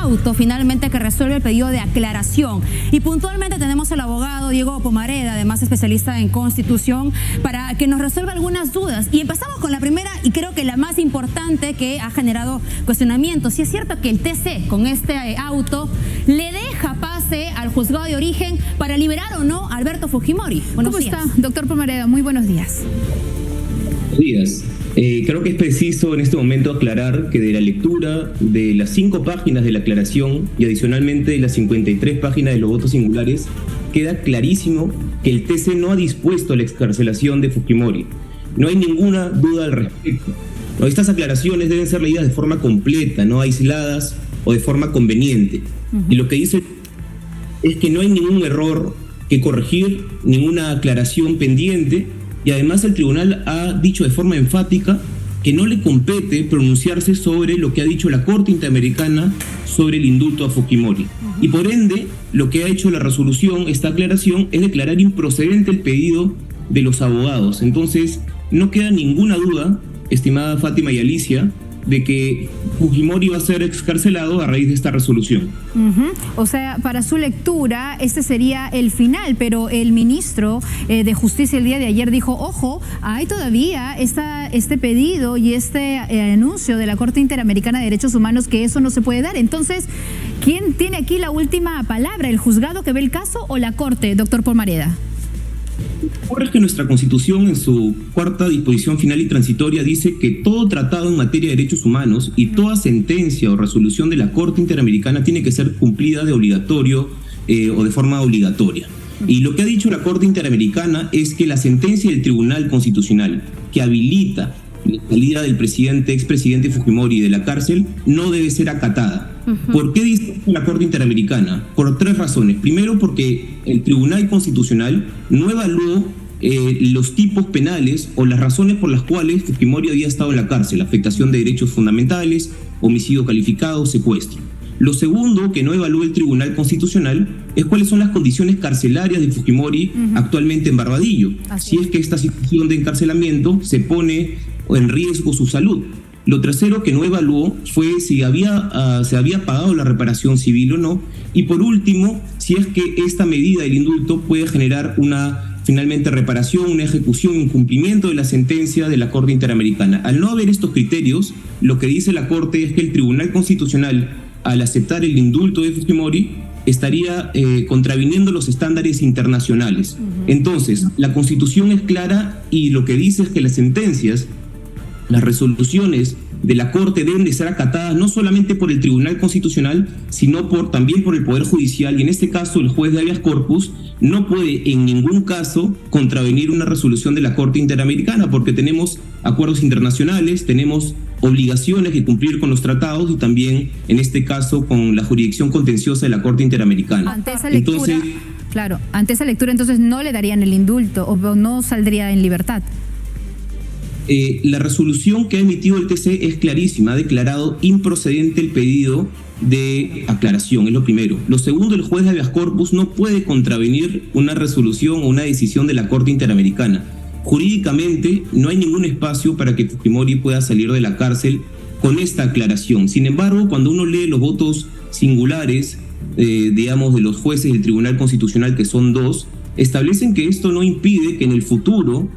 auto finalmente que resuelve el pedido de aclaración. Y puntualmente tenemos al abogado Diego Pomareda, además especialista en Constitución, para que nos resuelva algunas dudas. Y empezamos con la primera y creo que la más importante, que ha generado cuestionamientos. Si es cierto que el TC con este auto le deja pase al juzgado de origen para liberar o no a Alberto Fujimori. ¿Cómo está, doctor Pomareda? Muy buenos días. Buenos días. Creo que es preciso en este momento aclarar que de la lectura de las 5 páginas de la aclaración y adicionalmente de las 53 páginas de los votos singulares, queda clarísimo que el TC no ha dispuesto a la excarcelación de Fujimori. No hay ninguna duda al respecto. Estas aclaraciones deben ser leídas de forma completa, no aisladas o de forma conveniente. Y lo que dice es que no hay ningún error que corregir, ninguna aclaración pendiente. Y además el tribunal ha dicho de forma enfática que no le compete pronunciarse sobre lo que ha dicho la Corte Interamericana sobre el indulto a Fujimori. Y por ende, lo que ha hecho la resolución, esta aclaración, es declarar improcedente el pedido de los abogados. Entonces, no queda ninguna duda, estimada Fátima y Alicia, de que Fujimori va a ser excarcelado a raíz de esta resolución. O sea, para su lectura, este sería el final, pero el ministro de Justicia el día de ayer dijo, ojo, hay todavía este pedido y este anuncio de la Corte Interamericana de Derechos Humanos que eso no se puede dar. Entonces, ¿quién tiene aquí la última palabra? ¿El juzgado que ve el caso o la Corte, doctor Pomareda? Ocurre es que nuestra Constitución, en su 4ª disposición final y transitoria, dice que todo tratado en materia de derechos humanos y toda sentencia o resolución de la Corte Interamericana tiene que ser cumplida de obligatorio o de forma obligatoria. Y lo que ha dicho la Corte Interamericana es que la sentencia del Tribunal Constitucional que habilita la salida del expresidente Fujimori de la cárcel no debe ser acatada. ¿Por qué dice la Corte Interamericana? Por 3 razones. Primero, porque el Tribunal Constitucional no evaluó los tipos penales o las razones por las cuales Fujimori había estado en la cárcel: afectación de derechos fundamentales, homicidio calificado, secuestro. Lo segundo que no evaluó el Tribunal Constitucional es cuáles son las condiciones carcelarias de Fujimori actualmente en Barbadillo. Si es que esta situación de encarcelamiento se pone en riesgo su salud. Lo tercero que no evaluó fue si se había pagado la reparación civil o no. Y por último, si es que esta medida del indulto puede generar finalmente reparación, una ejecución, un cumplimiento de la sentencia de la Corte Interamericana. Al no haber estos criterios, lo que dice la Corte es que el Tribunal Constitucional, al aceptar el indulto de Fujimori, estaría contraviniendo los estándares internacionales. Entonces, la Constitución es clara y lo que dice es que las sentencias, las resoluciones de la Corte deben de ser acatadas no solamente por el Tribunal Constitucional, sino también por el Poder Judicial. Y en este caso, el juez de habeas corpus no puede en ningún caso contravenir una resolución de la Corte Interamericana, porque tenemos acuerdos internacionales, tenemos obligaciones que cumplir con los tratados y también, en este caso, con la jurisdicción contenciosa de la Corte Interamericana. Ante esa lectura, ante esa lectura, entonces no le darían el indulto o no saldría en libertad. La resolución que ha emitido el TC es clarísima, ha declarado improcedente el pedido de aclaración, es lo primero. Lo segundo, el juez de habeas corpus no puede contravenir una resolución o una decisión de la Corte Interamericana. Jurídicamente no hay ningún espacio para que Fujimori pueda salir de la cárcel con esta aclaración. Sin embargo, cuando uno lee los votos singulares, digamos, de los jueces del Tribunal Constitucional, que son 2, establecen que esto no impide que en el futuro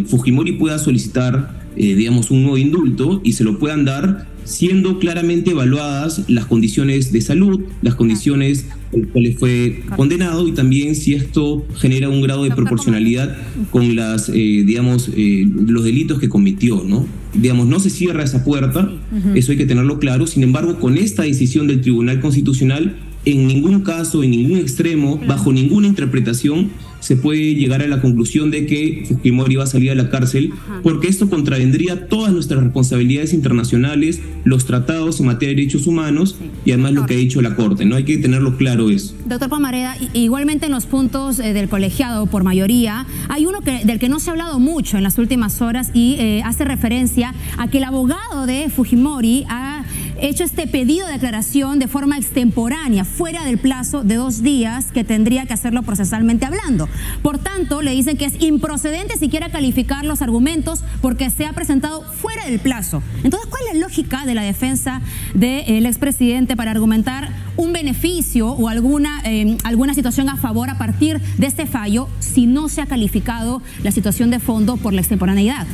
Fujimori pueda solicitar, digamos, un nuevo indulto y se lo puedan dar siendo claramente evaluadas las condiciones de salud, las condiciones por las cuales fue condenado y también si esto genera un grado de proporcionalidad con las, los delitos que cometió, ¿no? Digamos, no se cierra esa puerta, eso hay que tenerlo claro. Sin embargo, con esta decisión del Tribunal Constitucional, en ningún caso, en ningún extremo, bajo ninguna interpretación, se puede llegar a la conclusión de que Fujimori va a salir de la cárcel, porque esto contravendría todas nuestras responsabilidades internacionales, los tratados en materia de derechos humanos y además lo que ha dicho la Corte, ¿no? Hay que tenerlo claro eso. Doctor Pomareda, igualmente en los puntos del colegiado por mayoría, hay uno del que no se ha hablado mucho en las últimas horas y hace referencia a que el abogado de Fujimori ha hecho este pedido de declaración de forma extemporánea, fuera del plazo de 2 días que tendría que hacerlo procesalmente hablando. Por tanto, le dicen que es improcedente siquiera calificar los argumentos porque se ha presentado fuera del plazo. Entonces, ¿cuál es la lógica de la defensa del expresidente para argumentar un beneficio o alguna situación a favor a partir de este fallo si no se ha calificado la situación de fondo por la extemporaneidad?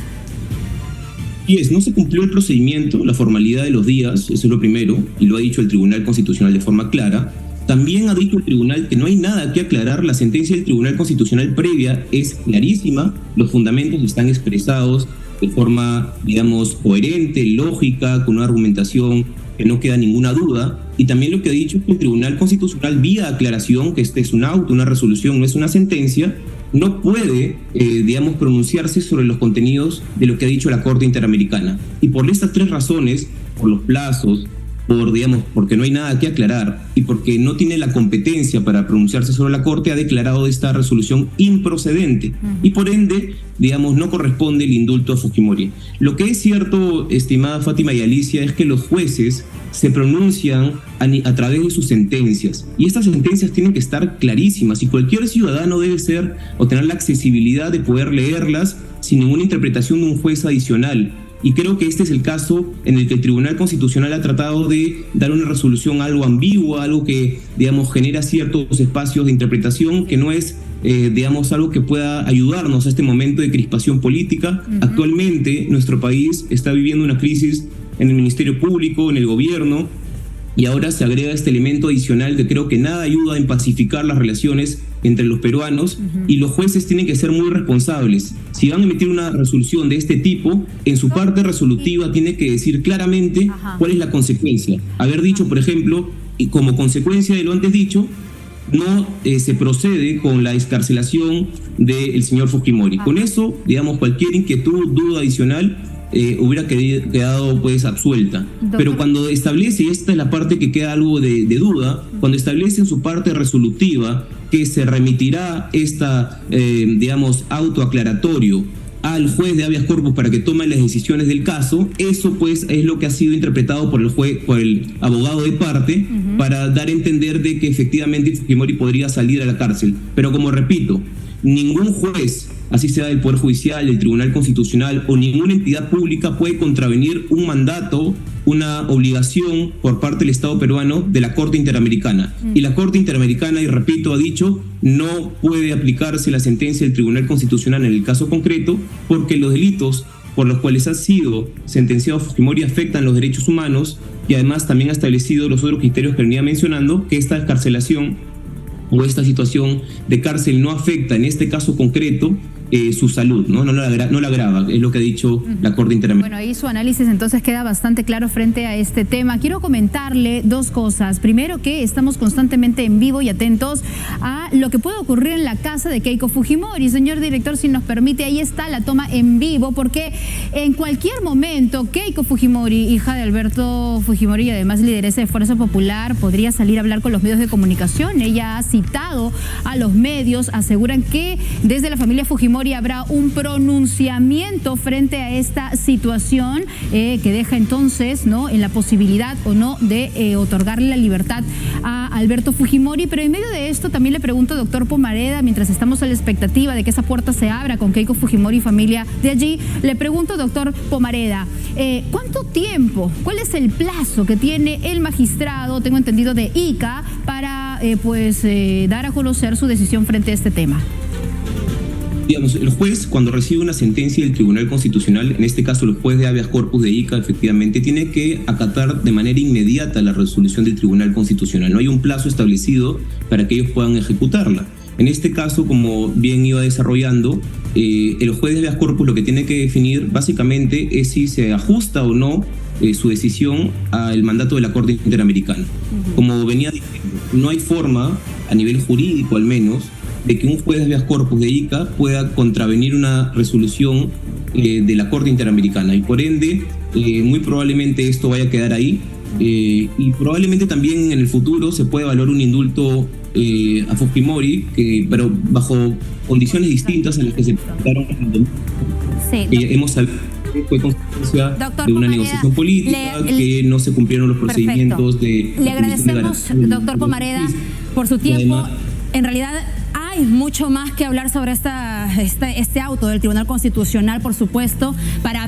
Y no se cumplió el procedimiento, la formalidad de los días, eso es lo primero, y lo ha dicho el Tribunal Constitucional de forma clara. También ha dicho el Tribunal que no hay nada que aclarar, la sentencia del Tribunal Constitucional previa es clarísima, los fundamentos están expresados de forma, digamos, coherente, lógica, con una argumentación que no queda ninguna duda. Y también lo que ha dicho es que el Tribunal Constitucional, vía aclaración, que este es un auto, una resolución, no es una sentencia, no puede, digamos, pronunciarse sobre los contenidos de lo que ha dicho la Corte Interamericana. Y por estas 3 razones, por los plazos, porque no hay nada que aclarar y porque no tiene la competencia para pronunciarse sobre la Corte, ha declarado esta resolución improcedente y por ende, digamos, no corresponde el indulto a Fujimori. Lo que es cierto, estimada Fátima y Alicia, es que los jueces se pronuncian a través de sus sentencias y estas sentencias tienen que estar clarísimas y cualquier ciudadano debe tener la accesibilidad de poder leerlas sin ninguna interpretación de un juez adicional. Y creo que este es el caso en el que el Tribunal Constitucional ha tratado de dar una resolución algo ambigua, algo que, digamos, genera ciertos espacios de interpretación que no es, digamos, algo que pueda ayudarnos a este momento de crispación política. Actualmente nuestro país está viviendo una crisis en el Ministerio Público, en el gobierno, y ahora se agrega este elemento adicional que creo que nada ayuda en pacificar las relaciones entre los peruanos y los jueces tienen que ser muy responsables. Si van a emitir una resolución de este tipo, en su parte resolutiva tiene que decir claramente cuál es la consecuencia. Haber dicho, por ejemplo, y como consecuencia de lo antes dicho, no se procede con la excarcelación del señor Fujimori. Con eso, digamos, cualquier inquietud, duda adicional hubiera quedado pues absuelta. Doctor. Pero cuando establece, y esta es la parte que queda algo de duda, cuando establece en su parte resolutiva que se remitirá digamos, autoaclaratorio al juez de habeas corpus para que tome las decisiones del caso, eso pues es lo que ha sido interpretado por el abogado de parte para dar a entender de que efectivamente Fujimori podría salir a la cárcel. Pero como repito, ningún juez, así sea del Poder Judicial, del Tribunal Constitucional o ninguna entidad pública puede contravenir un mandato, una obligación por parte del Estado peruano de la Corte Interamericana. Y la Corte Interamericana, y repito, ha dicho, no puede aplicarse la sentencia del Tribunal Constitucional en el caso concreto porque los delitos por los cuales ha sido sentenciado Fujimori afectan los derechos humanos y además también ha establecido los otros criterios que venía mencionando, que esta excarcelación o esta situación de cárcel no afecta en este caso concreto su salud, no la agrava, es lo que ha dicho la Corte Interamericana. Bueno, ahí su análisis entonces queda bastante claro frente a este tema. Quiero comentarle 2 cosas. Primero, que estamos constantemente en vivo y atentos a lo que puede ocurrir en la casa de Keiko Fujimori. Señor director, si nos permite, ahí está la toma en vivo, porque en cualquier momento Keiko Fujimori, hija de Alberto Fujimori y además lideresa de Fuerza Popular, podría salir a hablar con los medios de comunicación. Ella ha citado a los medios, aseguran que desde la familia Fujimori habrá un pronunciamiento frente a esta situación que deja entonces, ¿no?, en la posibilidad o no de otorgarle la libertad a Alberto Fujimori. Pero en medio de esto también le pregunto, doctor Pomareda, mientras estamos a la expectativa de que esa puerta se abra con Keiko Fujimori y familia de allí, le pregunto, doctor Pomareda, ¿cuánto tiempo, cuál es el plazo que tiene el magistrado, tengo entendido, de Ica para dar a conocer su decisión frente a este tema? Digamos, el juez, cuando recibe una sentencia del Tribunal Constitucional, en este caso el juez de habeas corpus de Ica, efectivamente, tiene que acatar de manera inmediata la resolución del Tribunal Constitucional. No hay un plazo establecido para que ellos puedan ejecutarla. En este caso, como bien iba desarrollando, el juez de habeas corpus lo que tiene que definir básicamente es si se ajusta o no su decisión al mandato de la Corte Interamericana. Como venía diciendo, no hay forma, a nivel jurídico al menos, de que un juez de habeas corpus de Ica pueda contravenir una resolución de la Corte Interamericana y por ende muy probablemente esto vaya a quedar ahí y probablemente también en el futuro se puede valorar un indulto a Fujimori, pero bajo condiciones distintas a las que se presentaron. Hemos sabido fue consecuencia Doctor de una Pomareda, negociación política, que no se cumplieron los procedimientos de... Le agradecemos, doctor Pomareda, por su tiempo. En realidad hay mucho más que hablar sobre este auto del Tribunal Constitucional, por supuesto, para